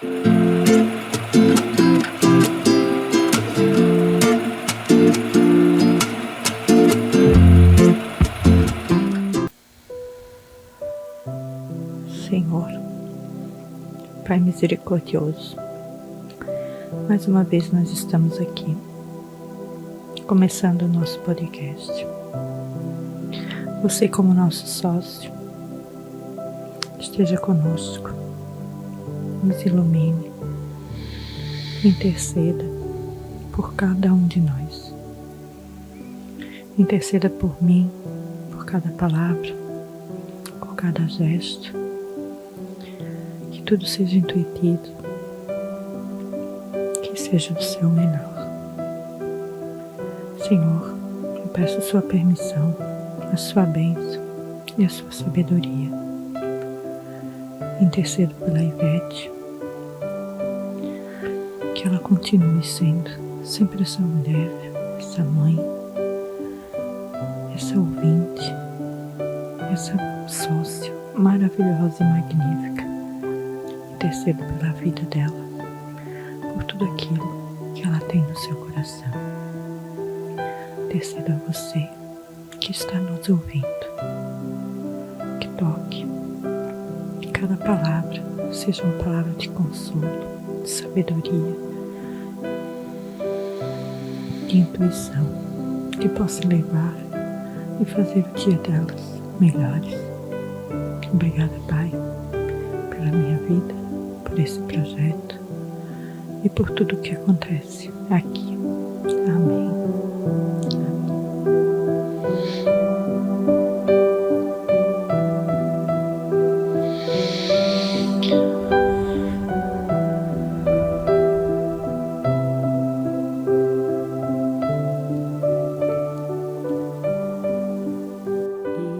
Senhor, Pai misericordioso, mais uma vez nós estamos aqui, começando o nosso podcast. Você, como nosso sócio, esteja conosco, nos ilumine, interceda por cada um de nós. Interceda por mim, por cada palavra, por cada gesto, que tudo seja intuitivo, que seja do seu melhor. Senhor, eu peço a sua permissão, a sua bênção e a sua sabedoria. Intercedo pela Ivete, que ela continue sendo sempre essa mulher, essa mãe, essa ouvinte, essa sócia maravilhosa e magnífica. Intercedo pela vida dela, por tudo aquilo que ela tem no seu coração. Intercedo a você que está nos ouvindo, que toque, que cada palavra seja uma palavra de consolo, de sabedoria, de intuição, que possa levar e fazer o dia delas melhores. Obrigada, Pai, pela minha vida, por esse projeto e por tudo que acontece aqui. Amém.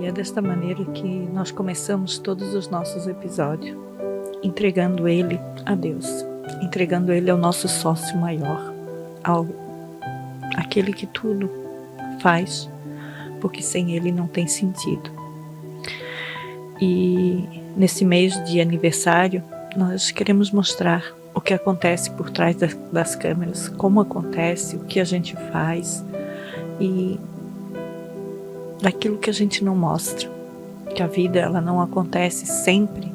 E é desta maneira que nós começamos todos os nossos episódios, entregando ele a Deus, entregando ele ao nosso sócio maior, aquele que tudo faz, porque sem ele não tem sentido. E nesse mês de aniversário, nós queremos mostrar o que acontece por trás das câmeras, como acontece, o que a gente faz e daquilo que a gente não mostra, que a vida ela não acontece sempre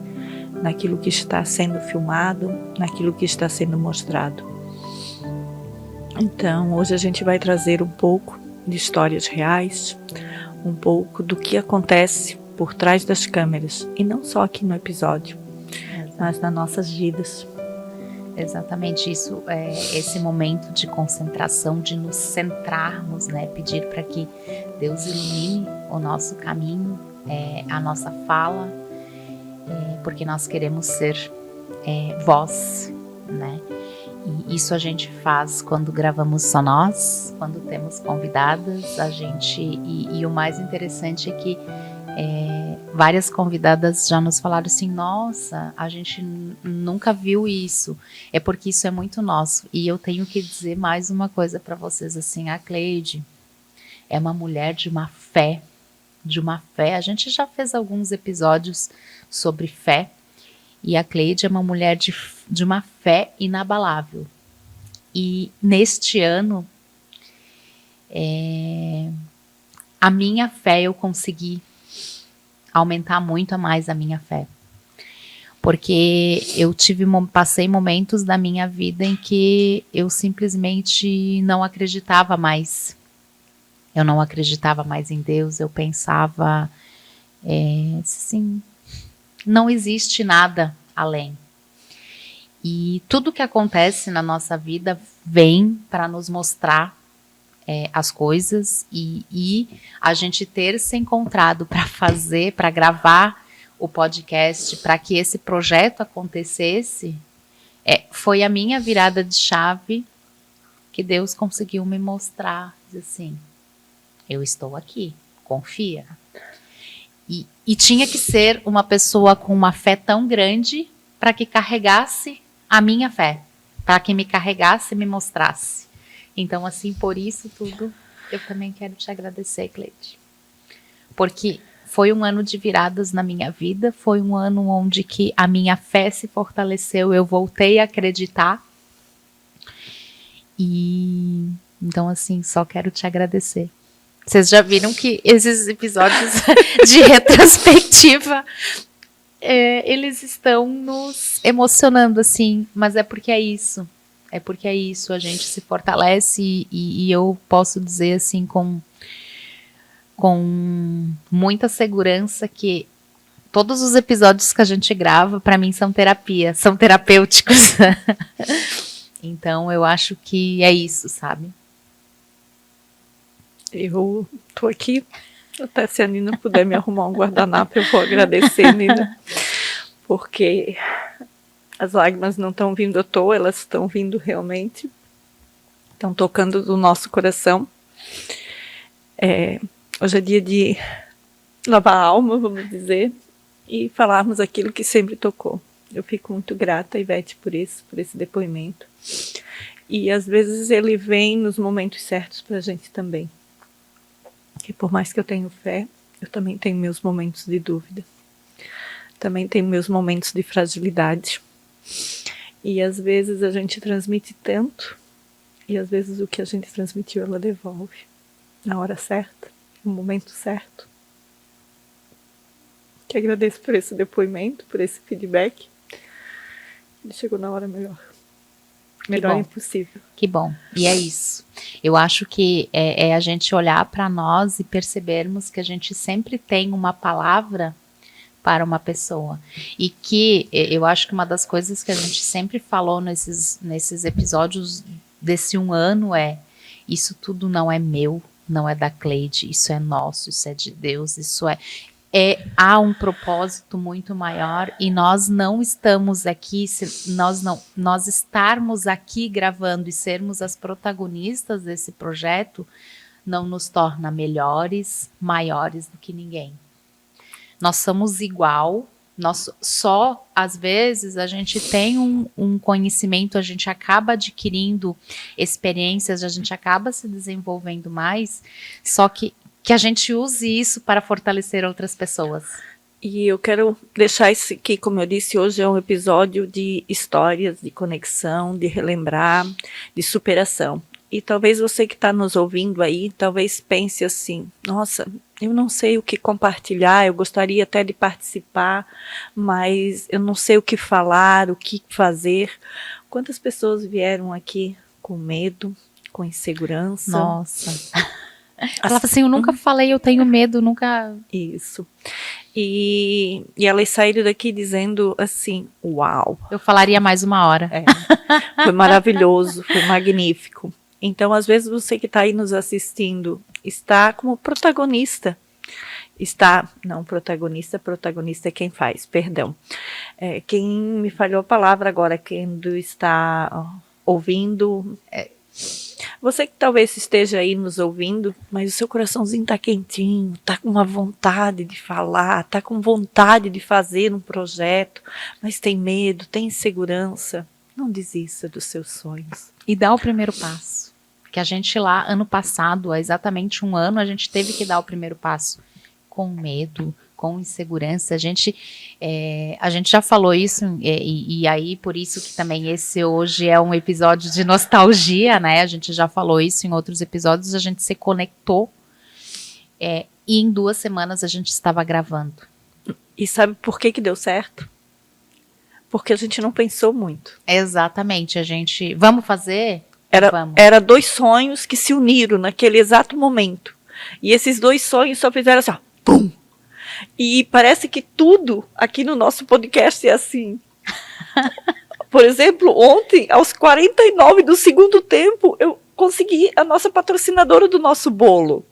naquilo que está sendo filmado, naquilo que está sendo mostrado. Então, hoje a gente vai trazer um pouco de histórias reais, um pouco do que acontece por trás das câmeras, e não só aqui no episódio, mas nas nossas vidas. Exatamente isso, esse momento de concentração, de nos centrarmos, né? Pedir para que Deus ilumine o nosso caminho, a nossa fala, porque nós queremos ser voz, né? E isso a gente faz quando gravamos só nós, quando temos convidadas, a gente, e o mais interessante é que várias convidadas já nos falaram assim, nossa, a gente nunca viu isso, é porque isso é muito nosso. E eu tenho que dizer mais uma coisa para vocês, assim, a Cleide é uma mulher de uma fé, a gente já fez alguns episódios sobre fé, e a Cleide é uma mulher de uma fé inabalável. E neste ano, a minha fé, eu consegui aumentar muito a mais a minha fé. Porque eu passei momentos da minha vida em que eu simplesmente não acreditava mais. Eu não acreditava mais em Deus, eu pensava, assim, não existe nada além. E tudo que acontece na nossa vida vem para nos mostrar as coisas, e a gente ter se encontrado para gravar o podcast, para que esse projeto acontecesse, foi a minha virada de chave que Deus conseguiu me mostrar, assim, eu estou aqui, confia. E tinha que ser uma pessoa com uma fé tão grande para que carregasse a minha fé, para que me carregasse e me mostrasse. Então, assim, por isso tudo, eu também quero te agradecer, Cleide. Porque foi um ano de viradas na minha vida, foi um ano onde que a minha fé se fortaleceu, eu voltei a acreditar. E então, assim, só quero te agradecer. Vocês já viram que esses episódios de retrospectiva, eles estão nos emocionando, assim, mas é porque é isso. É porque é isso, a gente se fortalece e eu posso dizer, assim, com muita segurança que todos os episódios que a gente grava, para mim, são terapia, são terapêuticos. Então, eu acho que é isso, sabe? Eu tô aqui, até se a Nina puder me arrumar um guardanapo, eu vou agradecer, Nina, porque as lágrimas não estão vindo à toa, elas estão vindo realmente, estão tocando do nosso coração. Hoje é dia de lavar a alma, vamos dizer, e falarmos aquilo que sempre tocou. Eu fico muito grata, Ivete, por isso, por esse depoimento. E às vezes ele vem nos momentos certos para a gente também. E por mais que eu tenha fé, eu também tenho meus momentos de dúvida. Também tenho meus momentos de fragilidade. E às vezes a gente transmite tanto, e às vezes o que a gente transmitiu ela devolve. Na hora certa, no momento certo. Que agradeço por esse depoimento, por esse feedback. Ele chegou na hora melhor. Melhor impossível. Que bom. E é isso. Eu acho que é a gente olhar para nós e percebermos que a gente sempre tem uma palavra para uma pessoa. E que eu acho que uma das coisas que a gente sempre falou nesses episódios desse 1 ano isso tudo não é meu, não é da Cleide, isso é nosso, isso é de Deus, há um propósito muito maior e nós não estamos aqui, nós estarmos aqui gravando e sermos as protagonistas desse projeto não nos torna melhores, maiores do que ninguém. Nós somos igual, às vezes a gente tem um conhecimento, a gente acaba adquirindo experiências, a gente acaba se desenvolvendo mais, só que a gente use isso para fortalecer outras pessoas. E eu quero deixar isso aqui, como eu disse, hoje é um episódio de histórias, de conexão, de relembrar, de superação. E talvez você que está nos ouvindo aí, talvez pense assim, nossa, eu não sei o que compartilhar, eu gostaria até de participar, mas eu não sei o que falar, o que fazer. Quantas pessoas vieram aqui com medo, com insegurança? Nossa. Ela falou assim, eu nunca falei, eu tenho medo, nunca... Isso. E elas saíram daqui dizendo assim, uau. Eu falaria mais 1 hora. Foi maravilhoso, foi magnífico. Então, às vezes, você que está aí nos assistindo, está como protagonista. Protagonista é quem faz, perdão. Quem me falhou a palavra agora, quem está ouvindo... Você que talvez esteja aí nos ouvindo, mas o seu coraçãozinho está quentinho, está com uma vontade de falar, está com vontade de fazer um projeto, mas tem medo, tem insegurança, não desista dos seus sonhos. E dá o primeiro passo. Que a gente lá, ano passado, há exatamente 1 ano, a gente teve que dar o primeiro passo. Com medo, com insegurança, a gente já falou isso, e aí por isso que também esse hoje é um episódio de nostalgia, né, a gente já falou isso em outros episódios, a gente se conectou, e em 2 semanas a gente estava gravando. E sabe por que deu certo? Porque a gente não pensou muito. Exatamente, a gente, vamos fazer? Era 2 sonhos que se uniram naquele exato momento, e esses 2 sonhos só fizeram assim, ó, pum! E parece que tudo aqui no nosso podcast é assim. Por exemplo, ontem, aos 49 do segundo tempo, eu consegui a nossa patrocinadora do nosso bolo.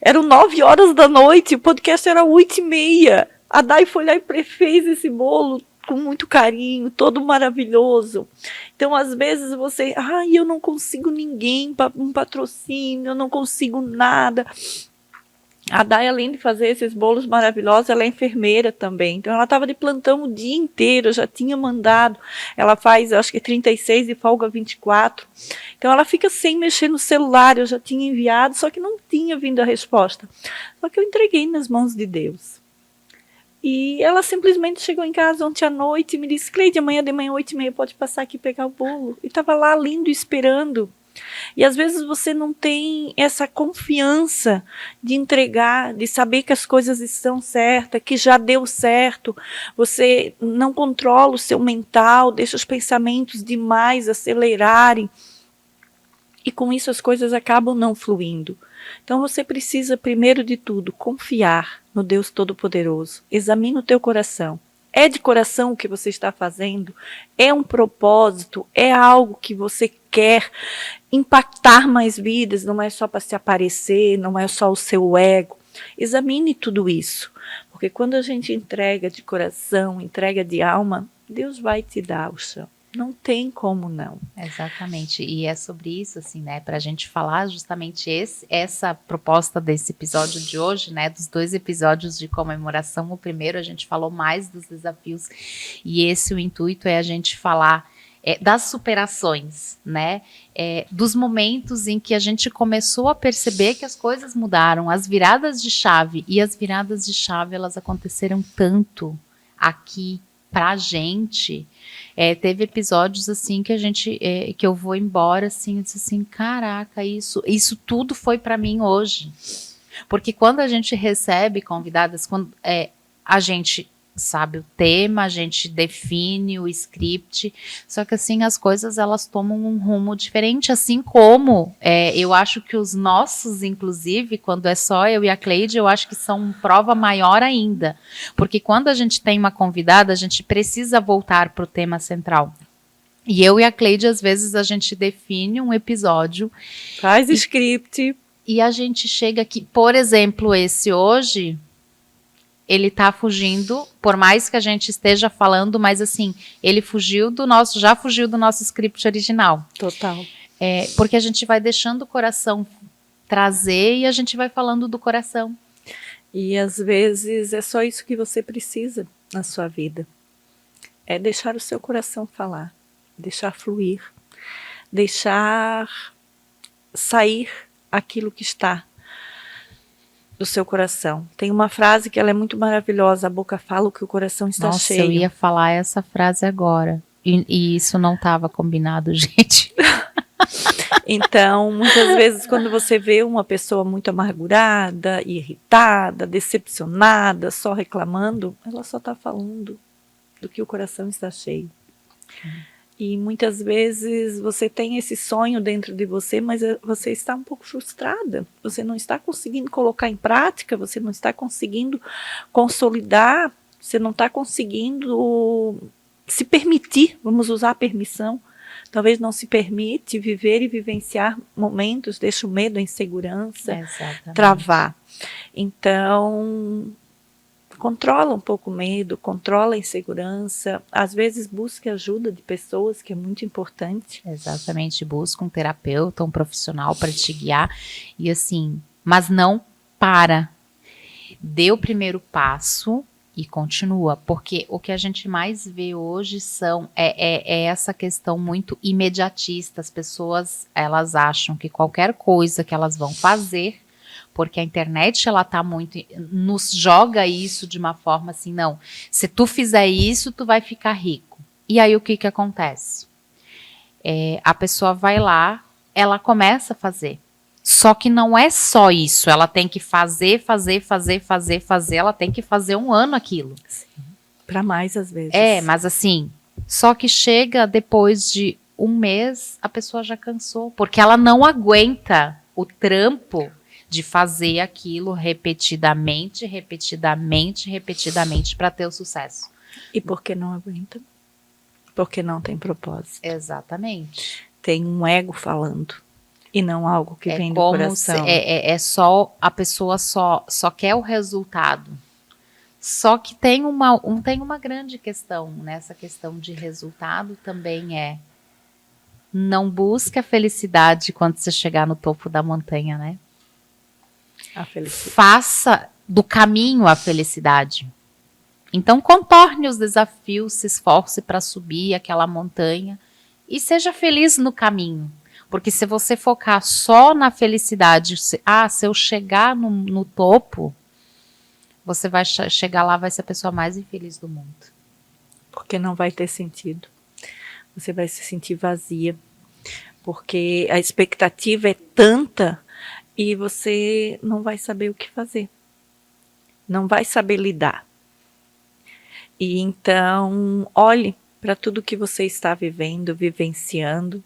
Eram 9 horas da noite, o podcast era 8h30. A Dai foi lá e fez esse bolo com muito carinho, todo maravilhoso. Então, às vezes você, eu não consigo ninguém, um patrocínio, eu não consigo nada. A Day, além de fazer esses bolos maravilhosos, ela é enfermeira também. Então, ela estava de plantão o dia inteiro, eu já tinha mandado. Ela faz, acho que 36 e folga 24. Então, ela fica sem mexer no celular, eu já tinha enviado, só que não tinha vindo a resposta. Só que eu entreguei nas mãos de Deus. E ela simplesmente chegou em casa ontem à noite e me disse: Cleide, amanhã de manhã, 8h30, pode passar aqui e pegar o bolo. E estava lá lindo, esperando. E às vezes você não tem essa confiança de entregar, de saber que as coisas estão certas, que já deu certo. Você não controla o seu mental, deixa os pensamentos demais acelerarem. E com isso as coisas acabam não fluindo. Então você precisa, primeiro de tudo, confiar no Deus Todo-Poderoso. Examine o teu coração. É de coração o que você está fazendo? É um propósito? É algo que você quer impactar mais vidas? Não é só para se aparecer, não é só o seu ego. Examine tudo isso. Porque quando a gente entrega de coração, entrega de alma, Deus vai te dar o chão. Não tem como não. Exatamente, e é sobre isso, assim, né, pra gente falar justamente essa proposta desse episódio de hoje, né, dos 2 episódios de comemoração. O primeiro a gente falou mais dos desafios, e esse o intuito é a gente falar das superações, né, dos momentos em que a gente começou a perceber que as coisas mudaram, as viradas de chave, e as viradas de chave, elas aconteceram tanto aqui pra gente. Teve episódios assim que a gente que eu vou embora assim, eu disse assim, caraca, isso tudo foi para mim hoje, porque quando a gente recebe convidadas, quando a gente sabe o tema, a gente define o script, só que assim as coisas elas tomam um rumo diferente, assim como eu acho que os nossos, inclusive, quando é só eu e a Cleide, eu acho que são prova maior ainda, porque quando a gente tem uma convidada, a gente precisa voltar para o tema central. E eu e a Cleide, às vezes, a gente define um episódio. Faz script. E a gente chega aqui, por exemplo, esse hoje, ele tá fugindo, por mais que a gente esteja falando, mas assim, ele já fugiu do nosso script original. Total. Porque a gente vai deixando o coração trazer e a gente vai falando do coração. E às vezes é só isso que você precisa na sua vida. É deixar o seu coração falar, deixar fluir, deixar sair aquilo que está do seu coração. Tem uma frase que ela é muito maravilhosa: a boca fala o que o coração está cheio. Nossa, eu ia falar essa frase agora. E isso não estava combinado, gente. Então, muitas vezes, quando você vê uma pessoa muito amargurada, irritada, decepcionada, só reclamando, ela só está falando do que o coração está cheio. E muitas vezes você tem esse sonho dentro de você, mas você está um pouco frustrada. Você não está conseguindo colocar em prática, você não está conseguindo consolidar, você não está conseguindo se permitir, vamos usar a permissão. Talvez não se permite viver e vivenciar momentos, deixa o medo, a insegurança travar. Então, controla um pouco o medo, controla a insegurança, às vezes busque ajuda de pessoas, que é muito importante. Exatamente, busca um terapeuta, um profissional para te guiar, e assim, mas não para. Dê o primeiro passo e continua, porque o que a gente mais vê hoje é essa questão muito imediatista. As pessoas, elas acham que qualquer coisa que elas vão fazer, porque a internet, ela tá muito, nos joga isso de uma forma assim, não, se tu fizer isso, tu vai ficar rico. E aí o que acontece? A pessoa vai lá, ela começa a fazer. Só que não é só isso, ela tem que fazer, ela tem que fazer 1 ano aquilo. Para mais às vezes. Mas assim, só que chega depois de 1 mês, a pessoa já cansou, porque ela não aguenta o trampo de fazer aquilo repetidamente para ter o sucesso. E por que não aguenta? Porque não tem propósito. Exatamente. Tem um ego falando. E não algo que vem do coração. Só a pessoa só quer o resultado. Só que tem uma grande questão nessa questão de resultado também não busque a felicidade quando você chegar no topo da montanha, né? A felicidade. Faça do caminho a felicidade. Então, contorne os desafios, se esforce para subir aquela montanha e seja feliz no caminho. Porque se você focar só na felicidade, se eu chegar no topo, você vai chegar lá, vai ser a pessoa mais infeliz do mundo. Porque não vai ter sentido. Você vai se sentir vazia. Porque a expectativa é tanta e você não vai saber o que fazer. Não vai saber lidar. E então, olhe para tudo que você está vivendo, vivenciando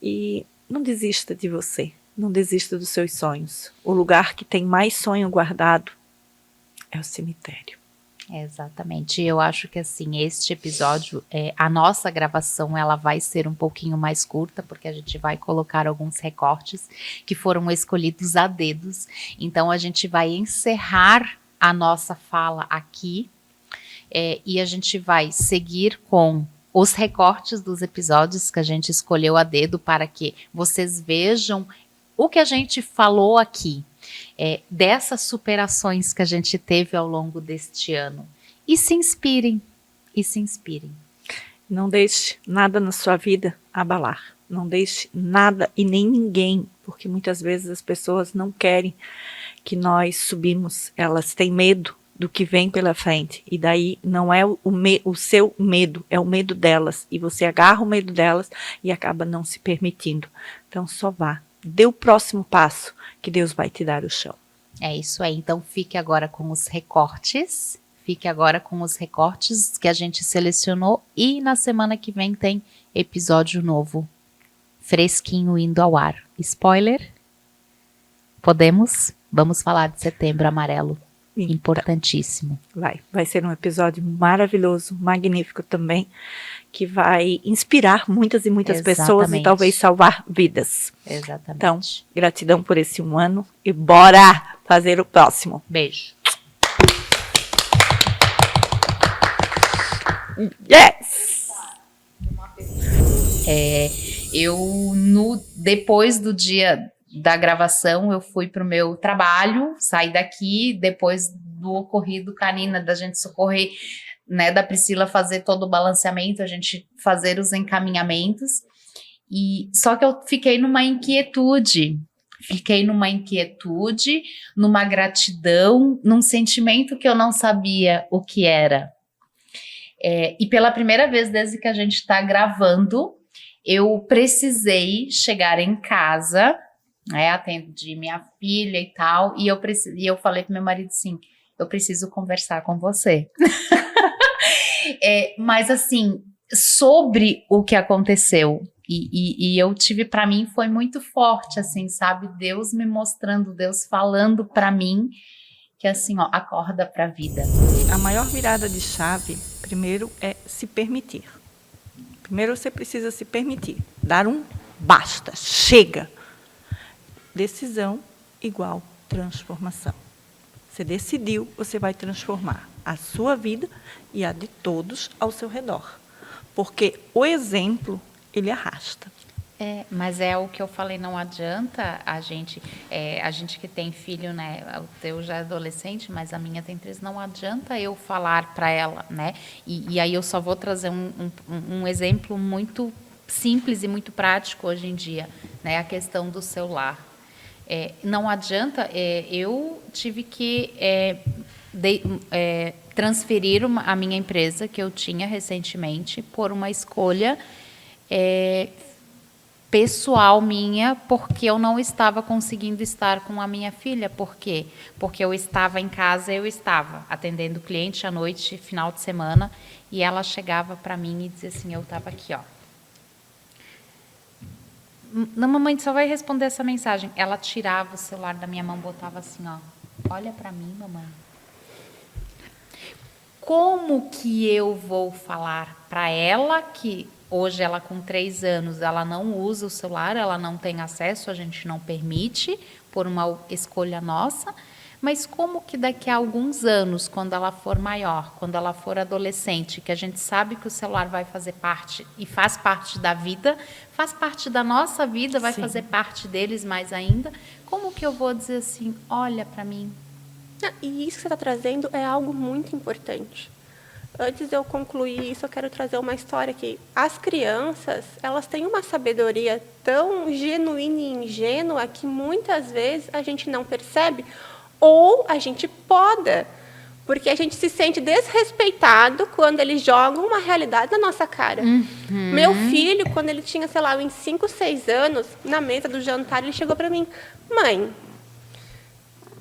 e não desista de você. Não desista dos seus sonhos. O lugar que tem mais sonho guardado é o cemitério. Exatamente. Eu acho que assim, este episódio, a nossa gravação, ela vai ser um pouquinho mais curta, porque a gente vai colocar alguns recortes que foram escolhidos a dedos. Então a gente vai encerrar a nossa fala aqui e a gente vai seguir com os recortes dos episódios que a gente escolheu a dedo para que vocês vejam o que a gente falou aqui. Dessas superações que a gente teve ao longo deste ano. E se inspirem. Não deixe nada na sua vida abalar. Não deixe nada e nem ninguém, porque muitas vezes as pessoas não querem que nós subimos. Elas têm medo do que vem pela frente. E daí não é o seu medo, é o medo delas. E você agarra o medo delas e acaba não se permitindo. Então só vá. Dê o próximo passo que Deus vai te dar o chão. É isso aí. Então fique agora com os recortes. Fique agora com os recortes que a gente selecionou. E na semana que vem tem episódio novo. Fresquinho indo ao ar. Spoiler? Podemos? Vamos falar de Setembro Amarelo. Importantíssimo. Vai ser um episódio maravilhoso, magnífico também, que vai inspirar muitas e muitas pessoas e talvez salvar vidas. Exatamente. Então, gratidão por esse 1 ano e bora fazer o próximo. Beijo. Yes! Depois do dia da gravação, eu fui pro meu trabalho, saí daqui, depois do ocorrido com a Nina, da gente socorrer, né, da Priscila fazer todo o balanceamento, a gente fazer os encaminhamentos, e só que eu fiquei numa inquietude, numa gratidão, num sentimento que eu não sabia o que era. E pela primeira vez desde que a gente está gravando, eu precisei chegar em casa, atendi minha filha e tal, e eu falei pro meu marido assim, eu preciso conversar com você. Mas assim, sobre o que aconteceu, e eu tive, para mim, foi muito forte, assim, sabe, Deus me mostrando, Deus falando para mim, que assim, ó, acorda pra vida. A maior virada de chave, primeiro, é se permitir. Primeiro você precisa se permitir, dar um basta, chega. Decisão igual transformação. Você decidiu, você vai transformar a sua vida e a de todos ao seu redor. Porque o exemplo, ele arrasta. Mas é o que eu falei, não adianta a gente que tem filho, né, o teu já é adolescente, mas a minha tem 3, não adianta eu falar para ela, né, e aí eu só vou trazer um exemplo muito simples e muito prático hoje em dia, né, a questão do celular. Não adianta, eu tive que transferir a minha empresa que eu tinha recentemente por uma escolha pessoal minha, porque eu não estava conseguindo estar com a minha filha. Por quê? Porque eu estava em casa, eu estava atendendo cliente à noite, final de semana, e ela chegava para mim e dizia assim, eu estava aqui, ó. Não, mamãe, só vai responder essa mensagem. Ela tirava o celular da minha mão, botava assim, ó, olha para mim, mamãe. Como que eu vou falar para ela que hoje ela com 3 anos, ela não usa o celular, ela não tem acesso, a gente não permite, por uma escolha nossa, Mas como que daqui a alguns anos, quando ela for maior, quando ela for adolescente, que a gente sabe que o celular vai fazer parte e faz parte da vida, faz parte da nossa vida, vai fazer parte deles mais ainda, como que eu vou dizer assim, olha para mim? E isso que você está trazendo é algo muito importante. Antes de eu concluir isso, eu quero trazer uma história que as crianças, elas têm uma sabedoria tão genuína e ingênua que muitas vezes a gente não percebe ou a gente poda, porque a gente se sente desrespeitado quando eles jogam uma realidade na nossa cara. Meu filho, quando ele tinha, sei lá, uns 5, 6 anos, na mesa do jantar, ele chegou para mim, mãe,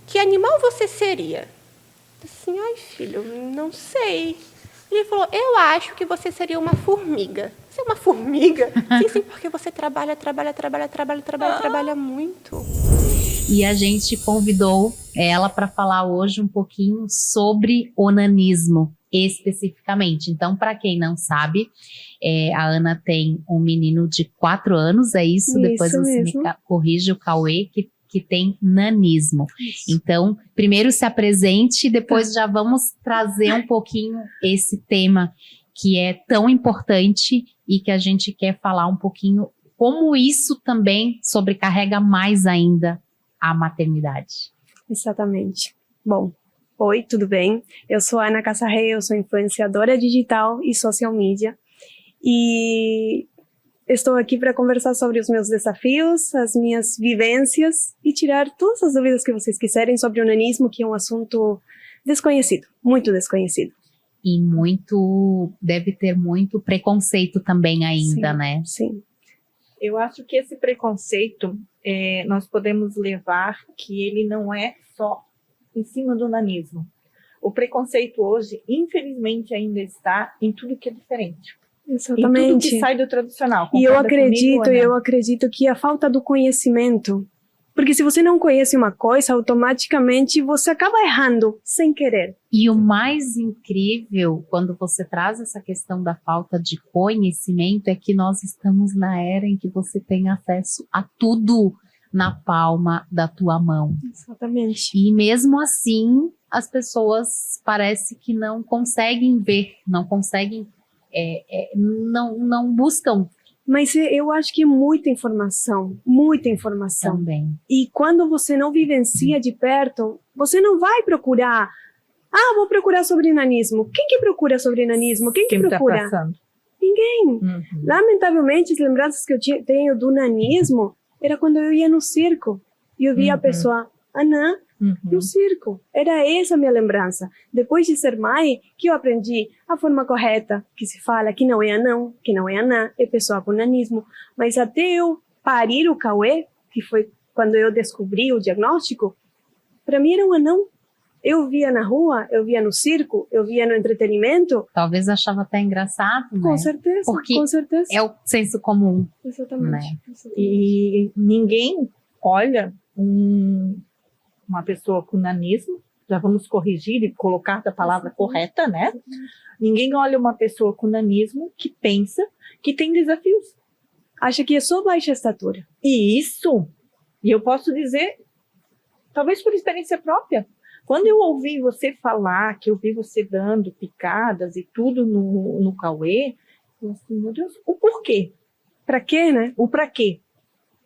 que animal você seria? Assim, ai, filho, não sei. Ele falou, eu acho que você seria uma formiga. Você é uma formiga? Sim, porque você trabalha muito. E a gente convidou ela para falar hoje um pouquinho sobre onanismo, especificamente. Então, para quem não sabe, a Ana tem um menino de 4 anos, é isso? Depois você me corrige, o Cauê, que tem nanismo. Isso. Então, primeiro se apresente e depois já vamos trazer um pouquinho esse tema que é tão importante e que a gente quer falar um pouquinho como isso também sobrecarrega mais ainda a maternidade. Exatamente. Bom, oi, tudo bem? Eu sou a Ana Casarré, eu sou influenciadora digital e social media e estou aqui para conversar sobre os meus desafios, as minhas vivências e tirar todas as dúvidas que vocês quiserem sobre o nanismo, que é um assunto desconhecido, muito desconhecido. E deve ter muito preconceito também ainda, sim, né? Sim. Eu acho que esse preconceito, nós podemos levar que ele não é só em cima do nanismo. O preconceito hoje, infelizmente, ainda está em tudo que é diferente. Exatamente. Em tudo que sai do tradicional. E eu acredito que a falta do conhecimento, porque se você não conhece uma coisa, automaticamente você acaba errando sem querer. E o mais incrível, quando você traz essa questão da falta de conhecimento, é que nós estamos na era em que você tem acesso a tudo na palma da tua mão. Exatamente. E mesmo assim, as pessoas parece que não conseguem ver, não conseguem não buscam. Mas eu acho que é muita informação também. E quando você não vivencia de perto, você não vai procurar, vou procurar sobre nanismo. Quem que procura sobre nanismo? Quem que procura? Tá passando? Ninguém. Lamentavelmente, as lembranças que eu tenho do nanismo era quando eu ia no circo e eu via a pessoa, Anã, no circo. Era essa a minha lembrança. Depois de ser mãe, que eu aprendi a forma correta, que se fala que não é anão, que não é anã, é pessoa com nanismo. Mas até eu parir o Cauê, que foi quando eu descobri o diagnóstico, para mim era um anão. Eu via na rua, eu via no circo, eu via no entretenimento. Talvez achava até engraçado, né? Com certeza, porque com certeza. É o senso comum. Exatamente. Né? Exatamente. E ninguém olha uma pessoa com nanismo, já vamos corrigir e colocar a palavra correta, né? Ninguém olha uma pessoa com nanismo que pensa que tem desafios. Acha que é só baixa estatura. E eu posso dizer, talvez por experiência própria, quando eu ouvi você falar, que eu vi você dando picadas e tudo no Cauê, eu assim, meu Deus, o porquê? Pra quê, né? O pra quê?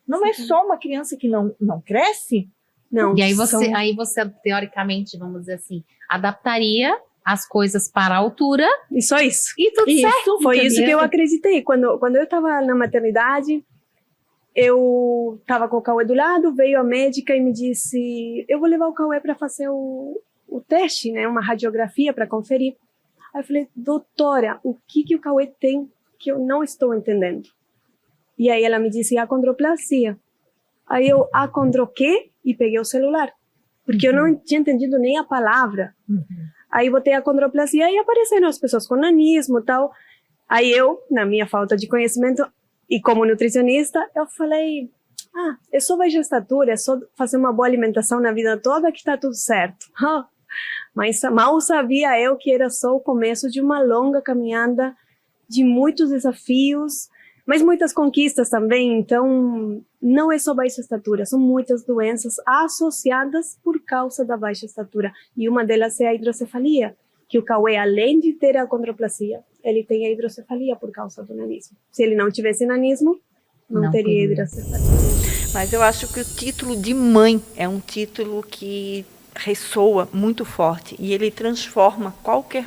Não é só uma criança que não cresce? Não. E aí você, teoricamente, vamos dizer assim, adaptaria as coisas para a altura. E só isso. E tudo certo. Foi isso que eu acreditei. Quando eu estava na maternidade, eu estava com o Cauê do lado, veio a médica e me disse, eu vou levar o Cauê para fazer o teste, né, uma radiografia para conferir. Aí eu falei, doutora, o que o Cauê tem que eu não estou entendendo? E aí ela me disse, acondroplasia. Aí eu, acondro quê? E peguei o celular, porque eu não tinha entendido nem a palavra. Aí botei acondroplasia e apareceram as pessoas com nanismo e tal. Aí eu, na minha falta de conhecimento, e como nutricionista, eu falei, é só baixa estatura, é só fazer uma boa alimentação na vida toda que está tudo certo. Mas mal sabia eu que era só o começo de uma longa caminhada, de muitos desafios, mas muitas conquistas também. Então, não é só baixa estatura, são muitas doenças associadas por causa da baixa estatura. E uma delas é a hidrocefalia, que o Cauê, além de ter a condroplasia, ele tem a hidrocefalia por causa do nanismo. Se ele não tivesse nanismo, não teria hidrocefalia. Mas eu acho que o título de mãe é um título que ressoa muito forte e ele transforma qualquer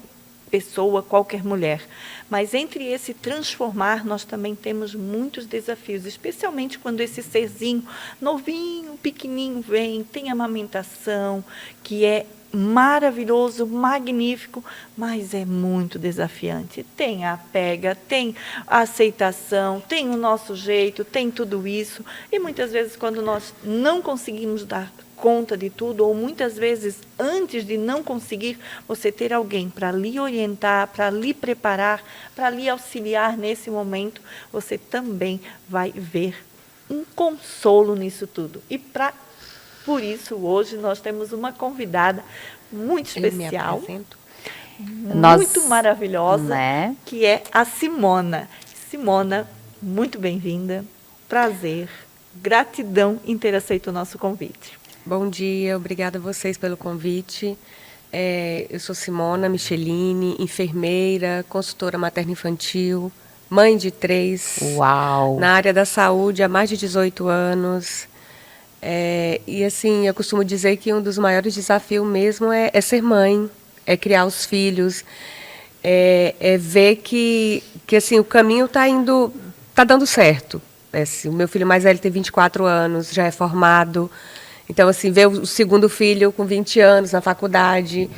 pessoa, qualquer mulher. Mas entre esse transformar, nós também temos muitos desafios, especialmente quando esse serzinho novinho, pequenininho vem, tem amamentação, que é maravilhoso, magnífico, mas é muito desafiante. Tem a pega, tem a aceitação, tem o nosso jeito, tem tudo isso. E muitas vezes, quando nós não conseguimos dar conta de tudo, ou muitas vezes, antes de não conseguir, você ter alguém para lhe orientar, para lhe preparar, para lhe auxiliar nesse momento, você também vai ver um consolo nisso tudo. E por isso, hoje, nós temos uma convidada muito especial, muito maravilhosa, né? Que é a Simona. Simona, muito bem-vinda, prazer, gratidão em ter aceito o nosso convite. Bom dia, obrigada a vocês pelo convite. Eu sou Simona Michelini, enfermeira, consultora materno-infantil, mãe de 3. Uau! Na área da saúde há mais de 18 anos. E assim, eu costumo dizer que um dos maiores desafios mesmo é ser mãe, é criar os filhos, é ver que assim, o caminho está dando certo. Assim, o meu filho mais velho tem 24 anos, já é formado. Então, assim, ver o segundo filho com 20 anos na faculdade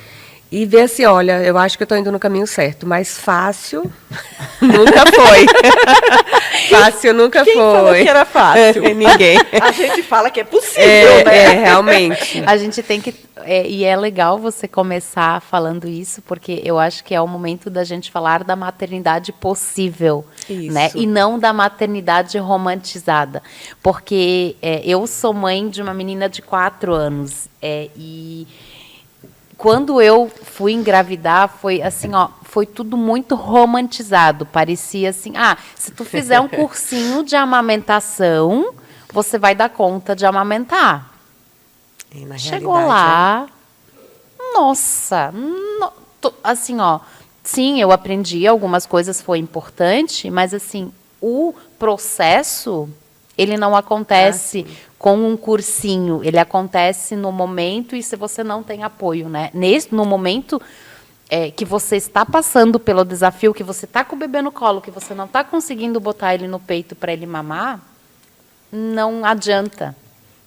e ver assim, olha, eu acho que eu estou indo no caminho certo, mas fácil nunca foi. Fácil nunca Quem foi. falou que era fácil? Ninguém. A gente fala que é possível, né? Realmente. A gente tem que... e é legal você começar falando isso, porque eu acho que é o momento da gente falar da maternidade possível, Isso. né? E não da maternidade romantizada. Porque eu sou mãe de uma menina de 4 anos. E quando eu fui engravidar, foi assim, foi tudo muito romantizado. Parecia assim, se tu fizer um cursinho de amamentação, você vai dar conta de amamentar. E na Chegou realidade, lá, nossa, assim, sim, eu aprendi algumas coisas, foi importante, mas assim, o processo, ele não acontece com um cursinho, ele acontece no momento e se você não tem apoio, né? No momento que você está passando pelo desafio, que você está com o bebê no colo, que você não está conseguindo botar ele no peito para ele mamar, não adianta.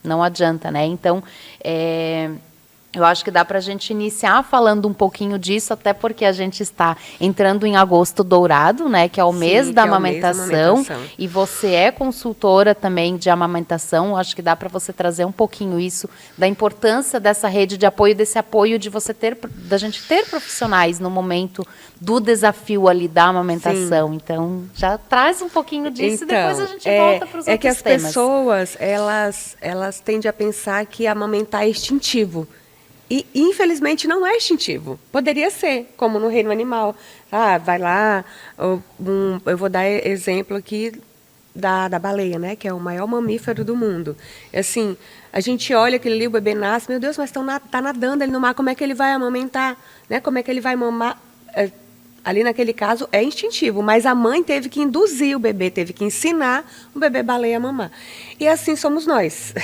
Não adianta, né? Então, eu acho que dá para a gente iniciar falando um pouquinho disso, até porque a gente está entrando em agosto dourado, né? Que é o mês da amamentação. E você é consultora também de amamentação. Acho que dá para você trazer um pouquinho isso, da importância dessa rede de apoio, desse apoio de da gente ter profissionais no momento do desafio ali da amamentação. Sim. Então, já traz um pouquinho disso e depois a gente volta para os outros temas. É que as pessoas, elas tendem a pensar que amamentar é instintivo. E, infelizmente, não é instintivo. Poderia ser, como no reino animal. Vai lá, eu vou dar exemplo aqui da baleia, né, que é o maior mamífero do mundo. Assim, a gente olha aquele ali, o bebê nasce, meu Deus, mas está nadando ali no mar, como é que ele vai amamentar? Né? Como é que ele vai mamar? Ali, naquele caso, é instintivo, mas a mãe teve que induzir o bebê, teve que ensinar o bebê baleia a mamar. E assim somos nós.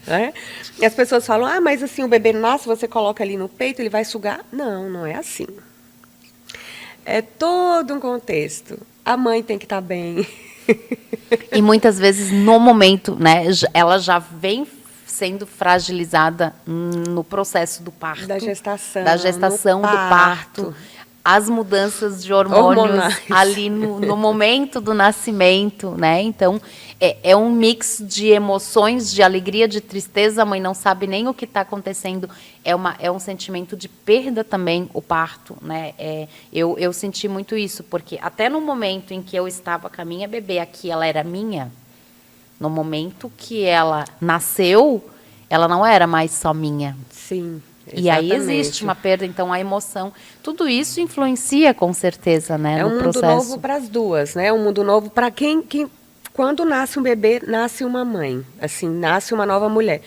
Né? E as pessoas falam, mas assim, o bebê nasce, você coloca ali no peito, ele vai sugar. Não, não é assim. É todo um contexto. A mãe tem que estar bem. E muitas vezes, no momento, né, ela já vem sendo fragilizada no processo do parto. Da gestação, do parto. As mudanças de hormônios ali no momento do nascimento, né? Então, é um mix de emoções, de alegria, de tristeza, a mãe não sabe nem o que está acontecendo. É um sentimento de perda também, o parto, né? Eu senti muito isso, porque até no momento em que eu estava com a minha bebê aqui, ela era minha, no momento que ela nasceu, ela não era mais só minha. Sim. E aí Exatamente. existe uma perda, então a emoção, tudo isso influencia com certeza, né, É um no mundo processo. novo para as duas, né? Um mundo novo para quem quando nasce um bebê, nasce uma mãe, assim, nasce uma nova mulher.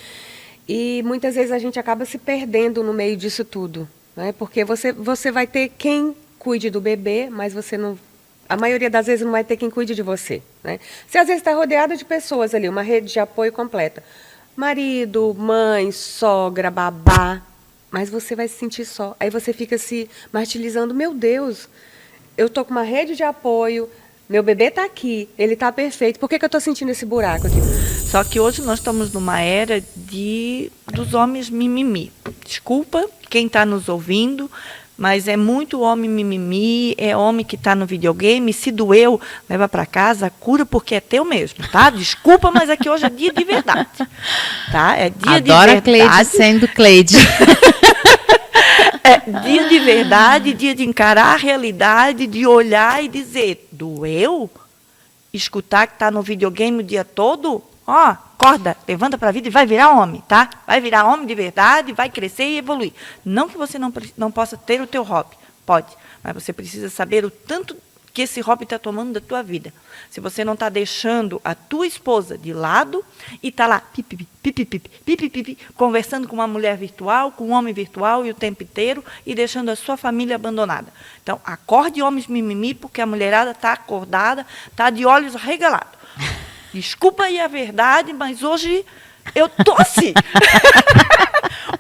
E muitas vezes a gente acaba se perdendo no meio disso tudo, né? Porque você vai ter quem cuide do bebê, mas você não, a maioria das vezes não vai ter quem cuide de você, né? Você às vezes está rodeada de pessoas ali, uma rede de apoio completa. Marido, mãe, sogra, babá, mas você vai se sentir só. Aí você fica se martirizando, meu Deus, eu tô com uma rede de apoio, meu bebê tá aqui, ele tá perfeito, por que eu tô sentindo esse buraco aqui? Só que hoje nós estamos numa era dos homens mimimi. Desculpa quem está nos ouvindo, mas é muito homem mimimi, é homem que está no videogame, se doeu, leva para casa, cura porque é teu mesmo, tá? Desculpa, mas aqui hoje é dia de verdade, tá? É dia de Adoro verdade. a Cleide sendo Cleide. É dia de verdade, dia de encarar a realidade, de olhar e dizer, doeu? Escutar que está no videogame o dia todo? Ó, acorda, levanta para a vida e vai virar homem, tá? Vai virar homem de verdade, vai crescer e evoluir. Não que você não possa ter o teu hobby, pode, mas você precisa saber o tanto que esse hobby está tomando da tua vida. Se você não está deixando a tua esposa de lado e está lá conversando com uma mulher virtual, com um homem virtual e o tempo inteiro e deixando a sua família abandonada. Então, acorde homens mimimi, porque a mulherada está acordada, está de olhos arregalados. Desculpa aí a verdade, mas hoje eu tô assim.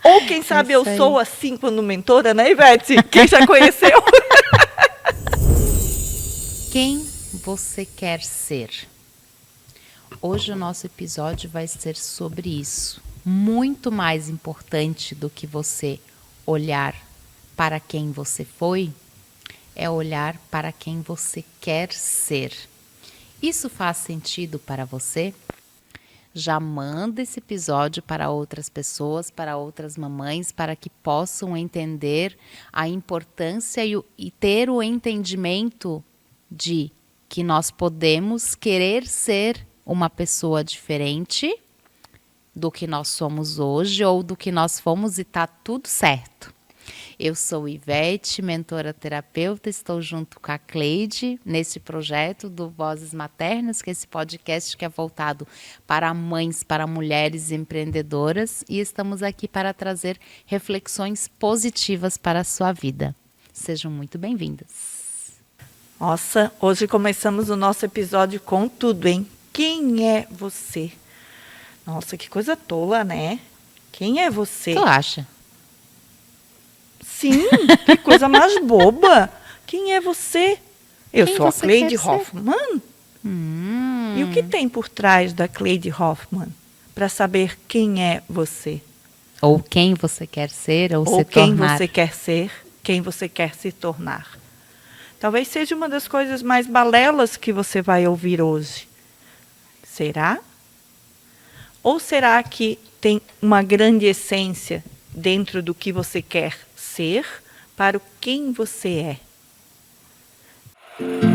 Ou quem sabe eu sou assim quando mentora, né, Ivete? Quem já conheceu? Quem você quer ser? Hoje o nosso episódio vai ser sobre isso. Muito mais importante do que você olhar para quem você foi, é olhar para quem você quer ser. Isso faz sentido para você? Já manda esse episódio para outras pessoas, para outras mamães, para que possam entender a importância e ter o entendimento de que nós podemos querer ser uma pessoa diferente do que nós somos hoje ou do que nós fomos e está tudo certo. Eu sou Ivete, mentora terapeuta, estou junto com a Cleide nesse projeto do Vozes Maternas, que é esse podcast que é voltado para mães, para mulheres empreendedoras, e estamos aqui para trazer reflexões positivas para a sua vida. Sejam muito bem-vindas. Nossa, hoje começamos o nosso episódio com tudo, hein? Quem é você? Nossa, que coisa tola, né? Quem é você? Tu acha? Sim, que coisa mais boba. Quem é você? Eu sou a Cleide Hoffmann. E o que tem por trás da Cleide Hoffmann para saber quem é você? Ou quem você quer ser ou se quem tornar. você quer ser, quem você quer se tornar. Talvez seja uma das coisas mais balelas que você vai ouvir hoje. Será? Ou será que tem uma grande essência dentro do que você quer ser para o quem você é?